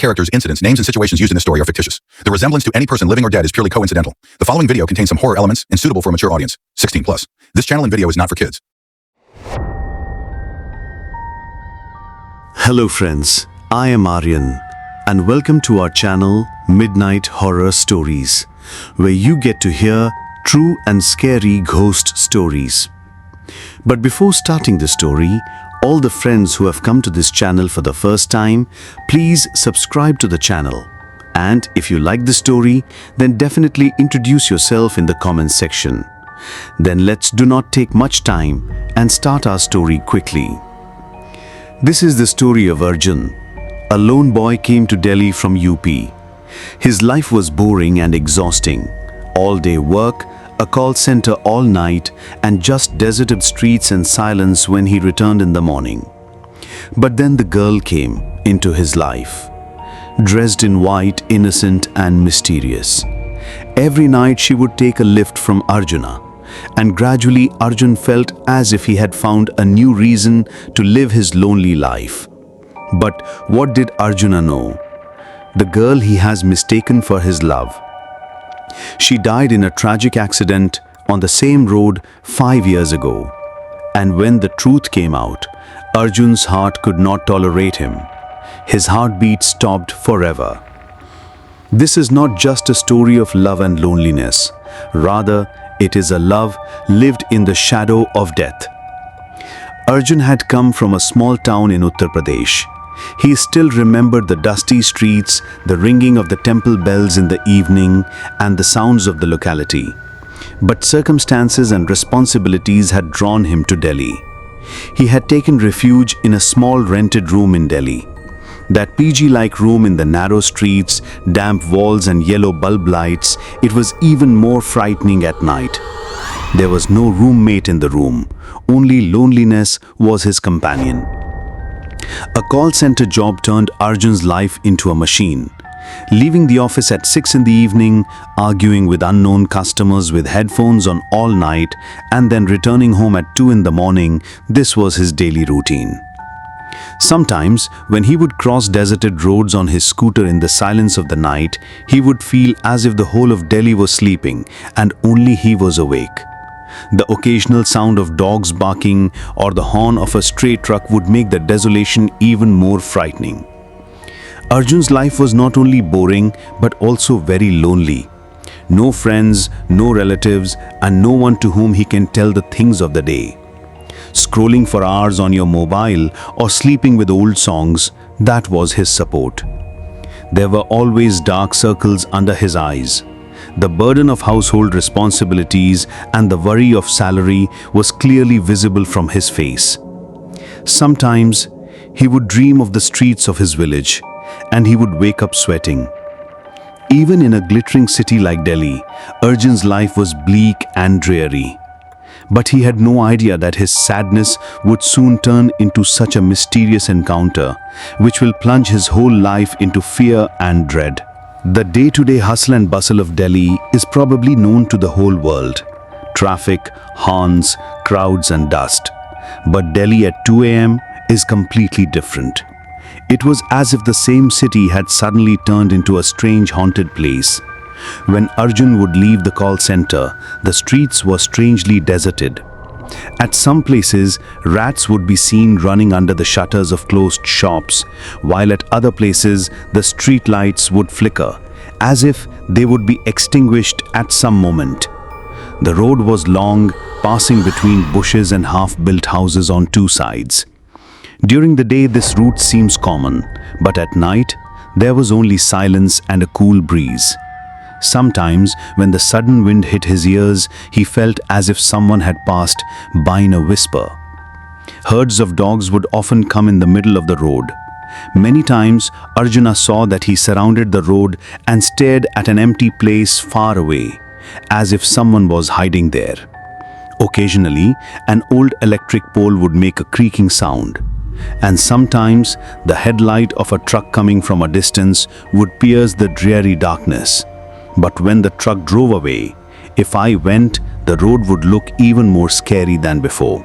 characters, incidents, names, and situations used in this story are fictitious. The resemblance to any person living or dead is purely coincidental. The following video contains some horror elements and suitable for a mature audience, 16 plus. This channel and video is not for kids. Hello friends, I am Aryan and welcome to our channel Midnight Horror Stories, where you get to hear true and scary ghost stories. But before starting the story, all the friends who have come to this channel for the first time, please subscribe to the channel. And if you like the story, then definitely introduce yourself in the comments section. Then let's do not take much time and start our story quickly. This is the story of Arjun. A lone boy came to Delhi from UP. His life was boring and exhausting. All-day work, a call center all night, and just deserted streets and silence when he returned in the morning. But then the girl came into his life, dressed in white, innocent and mysterious. Every night she would take a lift from Arjuna, and gradually Arjun felt as if he had found a new reason to live his lonely life. But what did Arjuna know? The girl he has mistaken for his love. She died in a tragic accident on the same road 5 years ago. And when the truth came out, Arjun's heart could not tolerate him. His heartbeat stopped forever. This is not just a story of love and loneliness. Rather, it is a love lived in the shadow of death. Arjun had come from a small town in Uttar Pradesh. He still remembered the dusty streets, the ringing of the temple bells in the evening, and the sounds of the locality. But circumstances and responsibilities had drawn him to Delhi. He had taken refuge in a small rented room in Delhi. That PG-like room in the narrow streets, damp walls and yellow bulb lights, it was even more frightening at night. There was no roommate in the room. Only loneliness was his companion. A call center job turned Arjun's life into a machine. Leaving the office at 6 in the evening, arguing with unknown customers with headphones on all night, and then returning home at 2 in the morning, this was his daily routine. Sometimes, when he would cross deserted roads on his scooter in the silence of the night, he would feel as if the whole of Delhi was sleeping and only he was awake. The occasional sound of dogs barking or the horn of a stray truck would make the desolation even more frightening. Arjun's life was not only boring but also very lonely. No friends, no relatives, and no one to whom he can tell the things of the day. Scrolling for hours on your mobile or sleeping with old songs, that was his support. There were always dark circles under his eyes. The burden of household responsibilities and the worry of salary was clearly visible from his face. Sometimes he would dream of the streets of his village, and he would wake up sweating. Even in a glittering city like Delhi, Arjun's life was bleak and dreary. But he had no idea that his sadness would soon turn into such a mysterious encounter, which will plunge his whole life into fear and dread. The day-to-day hustle and bustle of Delhi is probably known to the whole world. Traffic, horns, crowds and dust. But Delhi at 2 a.m. is completely different. It was as if the same city had suddenly turned into a strange haunted place. When Arjun would leave the call center, the streets were strangely deserted. At some places, rats would be seen running under the shutters of closed shops, while at other places, the street lights would flicker, as if they would be extinguished at some moment. The road was long, passing between bushes and half-built houses on two sides. During the day, this route seems common, but at night, there was only silence and a cool breeze. Sometimes, when the sudden wind hit his ears, he felt as if someone had passed by in a whisper. Herds of dogs would often come in the middle of the road. Many times, Arjuna saw that he surrounded the road and stared at an empty place far away, as if someone was hiding there. Occasionally, an old electric pole would make a creaking sound, and sometimes the headlight of a truck coming from a distance would pierce the dreary darkness. But when the truck drove away, if I went, the road would look even more scary than before.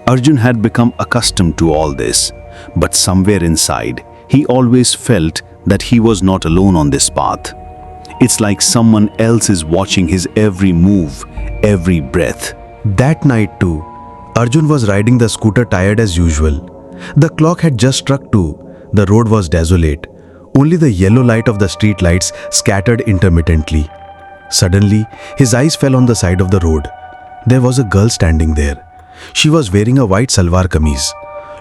Arjun had become accustomed to all this, but somewhere inside, he always felt that he was not alone on this path. It's like someone else is watching his every move, every breath. That night too, Arjun was riding the scooter tired as usual. The clock had just struck 2. The road was desolate. Only the yellow light of the street lights scattered intermittently. Suddenly, his eyes fell on the side of the road. There was a girl standing there. She was wearing a white salwar kameez.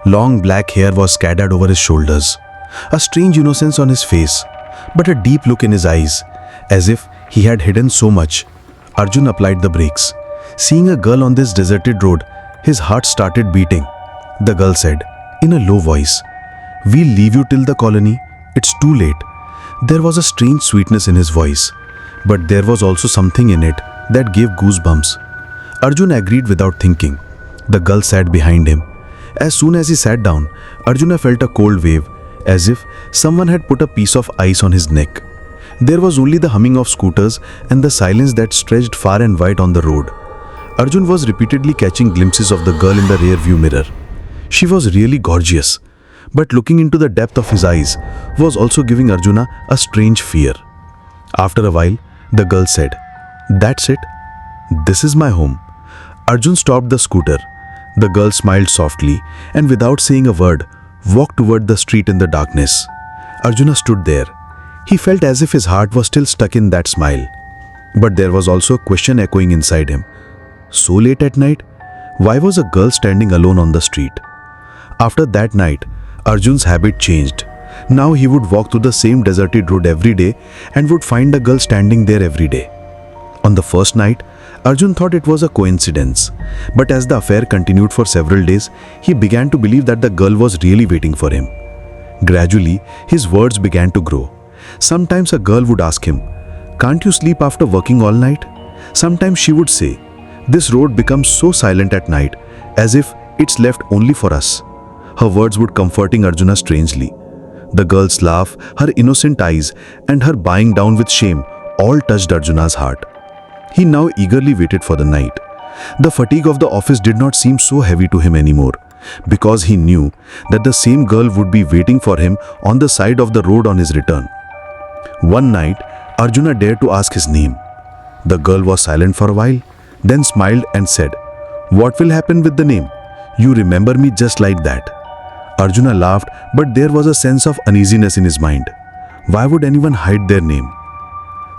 Long black hair was scattered over his shoulders. A strange innocence on his face, but a deep look in his eyes, as if he had hidden so much. Arjun applied the brakes. Seeing a girl on this deserted road, his heart started beating. The girl said, in a low voice, "We'll leave you till the colony. It's too late." There was a strange sweetness in his voice, but there was also something in it that gave goosebumps. Arjun agreed without thinking. The girl sat behind him. As soon as he sat down, Arjuna felt a cold wave, as if someone had put a piece of ice on his neck. There was only the humming of scooters and the silence that stretched far and wide on the road. Arjun was repeatedly catching glimpses of the girl in the rear-view mirror. She was really gorgeous, but looking into the depth of his eyes was also giving Arjuna a strange fear. After a while, the girl said, "That's it. This is my home." Arjun stopped the scooter. The girl smiled softly and without saying a word, walked toward the street in the darkness. Arjuna stood there. He felt as if his heart was still stuck in that smile. But there was also a question echoing inside him. So late at night, why was a girl standing alone on the street? After that night, Arjun's habit changed. Now he would walk through the same deserted road every day and would find a girl standing there every day. On the first night, Arjun thought it was a coincidence, but as the affair continued for several days, he began to believe that the girl was really waiting for him. Gradually, his words began to grow. Sometimes a girl would ask him, "Can't you sleep after working all night?" Sometimes she would say, "This road becomes so silent at night, as if it's left only for us." Her words would comforting Arjuna strangely. The girl's laugh, her innocent eyes, and her bowing down with shame all touched Arjuna's heart. He now eagerly waited for the night. The fatigue of the office did not seem so heavy to him anymore, because he knew that the same girl would be waiting for him on the side of the road on his return. One night, Arjuna dared to ask his name. The girl was silent for a while, then smiled and said, "What will happen with the name? You remember me just like that." Arjuna laughed, but there was a sense of uneasiness in his mind. Why would anyone hide their name?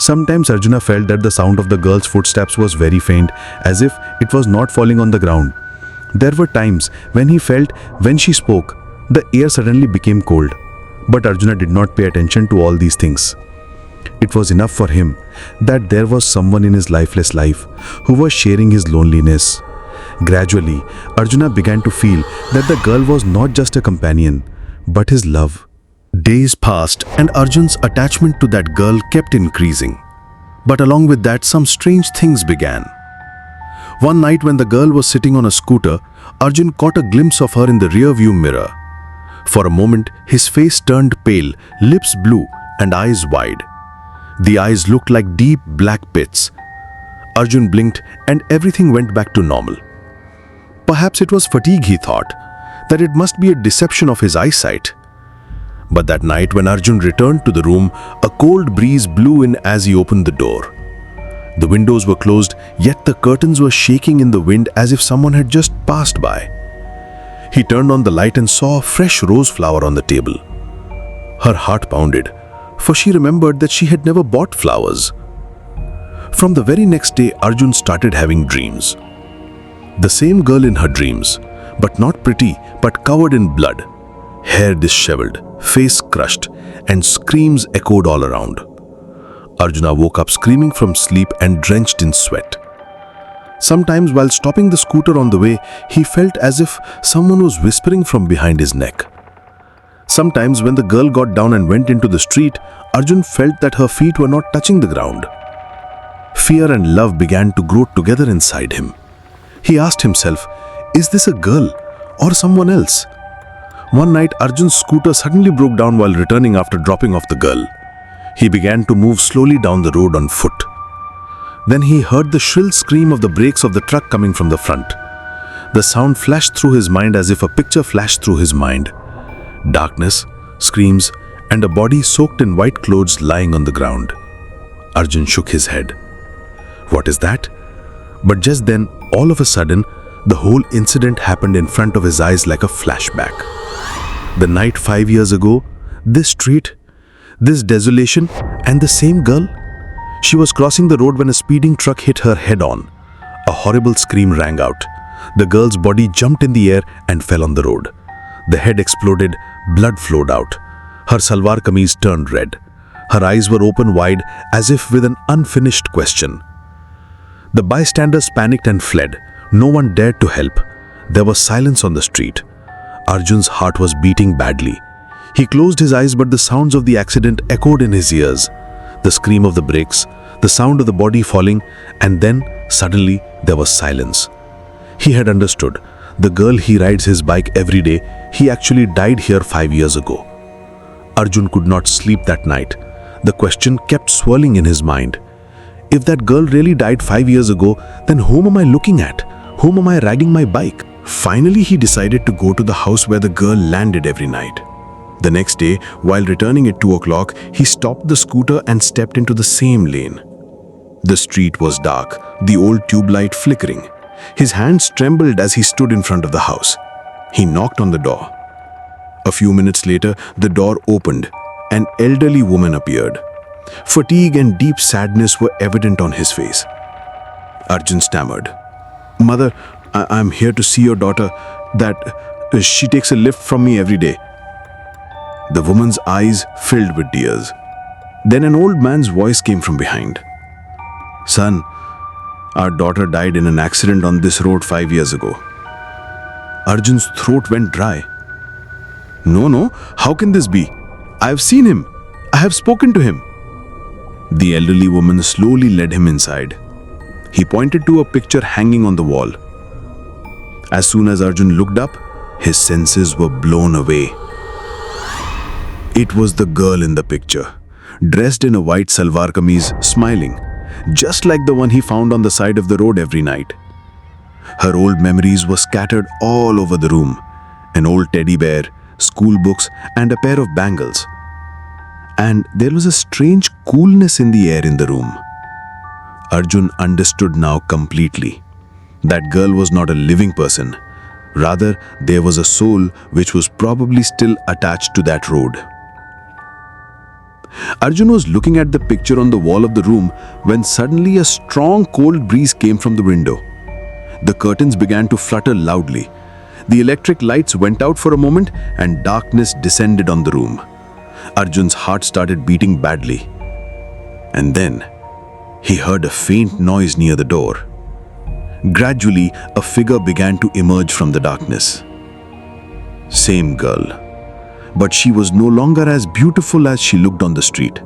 Sometimes Arjuna felt that the sound of the girl's footsteps was very faint, as if it was not falling on the ground. There were times when he felt when she spoke, the air suddenly became cold. But Arjuna did not pay attention to all these things. It was enough for him that there was someone in his lifeless life who was sharing his loneliness. Gradually, Arjuna began to feel that the girl was not just a companion, but his love. Days passed and Arjun's attachment to that girl kept increasing. But along with that, some strange things began. One night when the girl was sitting on a scooter, Arjun caught a glimpse of her in the rear-view mirror. For a moment, his face turned pale, lips blue and eyes wide. The eyes looked like deep black pits. Arjun blinked and everything went back to normal. Perhaps it was fatigue, he thought, that it must be a deception of his eyesight. But that night when Arjun returned to the room, a cold breeze blew in as he opened the door. The windows were closed, yet the curtains were shaking in the wind as if someone had just passed by. He turned on the light and saw a fresh rose flower on the table. Her heart pounded, for she remembered that she had never bought flowers. From the very next day, Arjun started having dreams. The same girl in her dreams, but not pretty, but covered in blood. Hair disheveled, face crushed, and screams echoed all around. Arjuna woke up screaming from sleep and drenched in sweat. Sometimes while stopping the scooter on the way, he felt as if someone was whispering from behind his neck. Sometimes when the girl got down and went into the street, Arjun felt that her feet were not touching the ground. Fear and love began to grow together inside him. He asked himself, is this a girl or someone else? One night, Arjun's scooter suddenly broke down while returning after dropping off the girl. He began to move slowly down the road on foot. Then he heard the shrill scream of the brakes of the truck coming from the front. The sound flashed through his mind as if a picture flashed through his mind. Darkness, screams, and a body soaked in white clothes lying on the ground. Arjun shook his head. What is that? But just then, all of a sudden, the whole incident happened in front of his eyes like a flashback. The night 5 years ago, this street, this desolation, and the same girl. She was crossing the road when a speeding truck hit her head-on. A horrible scream rang out. The girl's body jumped in the air and fell on the road. The head exploded, blood flowed out. Her salwar kameez turned red. Her eyes were open wide as if with an unfinished question. The bystanders panicked and fled. No one dared to help. There was silence on the street. Arjun's heart was beating badly. He closed his eyes, but the sounds of the accident echoed in his ears. The scream of the brakes, the sound of the body falling, and then, suddenly, there was silence. He had understood. The girl he rides his bike every day, he actually died here 5 years ago. Arjun could not sleep that night. The question kept swirling in his mind. If that girl really died 5 years ago, then whom am I looking at? Whom am I riding my bike? Finally, he decided to go to the house where the girl landed every night. The next day, while returning at 2 o'clock, he stopped the scooter and stepped into the same lane. The street was dark, the old tube light flickering. His hands trembled as he stood in front of the house. He knocked on the door. A few minutes later, the door opened. An elderly woman appeared. Fatigue and deep sadness were evident on his face. Arjun stammered. "Mother, I'm here to see your daughter. She takes a lift from me every day." The woman's eyes filled with tears. Then an old man's voice came from behind. "Son, our daughter died in an accident on this road 5 years ago." Arjun's throat went dry. No, how can this be? I have seen him. I have spoken to him." The elderly woman slowly led him inside. He pointed to a picture hanging on the wall. As soon as Arjun looked up, his senses were blown away. It was the girl in the picture, dressed in a white salwar kameez, smiling, just like the one he found on the side of the road every night. Her old memories were scattered all over the room: an old teddy bear, school books, and a pair of bangles. And there was a strange coolness in the air in the room. Arjun understood now completely. That girl was not a living person. Rather, there was a soul which was probably still attached to that road. Arjun was looking at the picture on the wall of the room when suddenly a strong cold breeze came from the window. The curtains began to flutter loudly. The electric lights went out for a moment and darkness descended on the room. Arjun's heart started beating badly. And then, he heard a faint noise near the door. Gradually, a figure began to emerge from the darkness. Same girl. But she was no longer as beautiful as she looked on the street.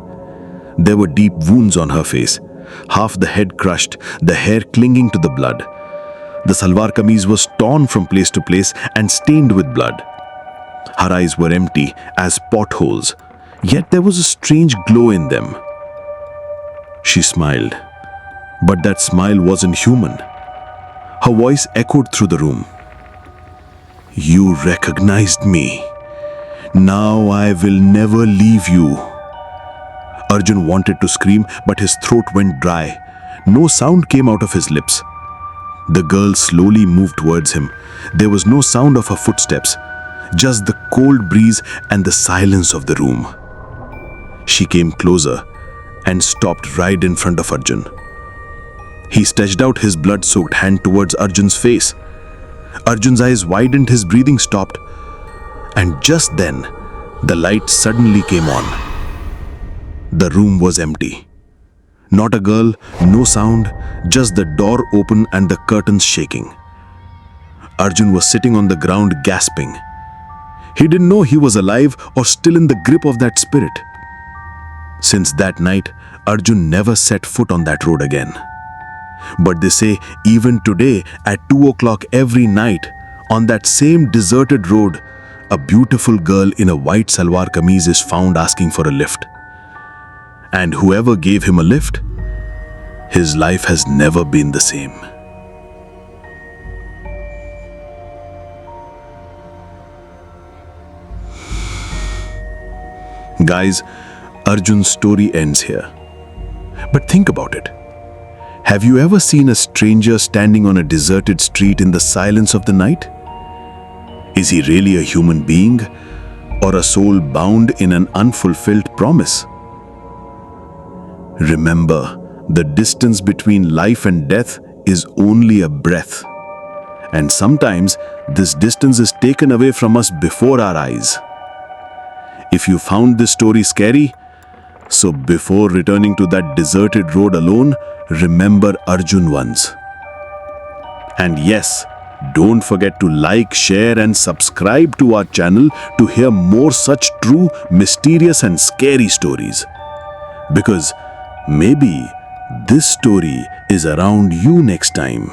There were deep wounds on her face, half the head crushed, the hair clinging to the blood. The salwar kameez was torn from place to place and stained with blood. Her eyes were empty as potholes, yet there was a strange glow in them. She smiled, but that smile wasn't human. Her voice echoed through the room. "You recognized me. Now I will never leave you." Arjun wanted to scream, but his throat went dry. No sound came out of his lips. The girl slowly moved towards him. There was no sound of her footsteps, just the cold breeze and the silence of the room. She came closer and stopped right in front of Arjun. He stretched out his blood-soaked hand towards Arjun's face. Arjun's eyes widened, his breathing stopped. And just then, the light suddenly came on. The room was empty. Not a girl, no sound, just the door open and the curtains shaking. Arjun was sitting on the ground gasping. He didn't know he was alive or still in the grip of that spirit. Since that night, Arjun never set foot on that road again. But they say even today at 2 o'clock every night, on that same deserted road, a beautiful girl in a white salwar kameez is found asking for a lift. And whoever gave him a lift, his life has never been the same. Guys, Arjun's story ends here. But think about it. Have you ever seen a stranger standing on a deserted street in the silence of the night? Is he really a human being or a soul bound in an unfulfilled promise? Remember, the distance between life and death is only a breath. And sometimes this distance is taken away from us before our eyes. If you found this story scary, so before returning to that deserted road alone, remember Arjun once. And yes, don't forget to like, share and subscribe to our channel to hear more such true, mysterious and scary stories. Because maybe this story is around you next time.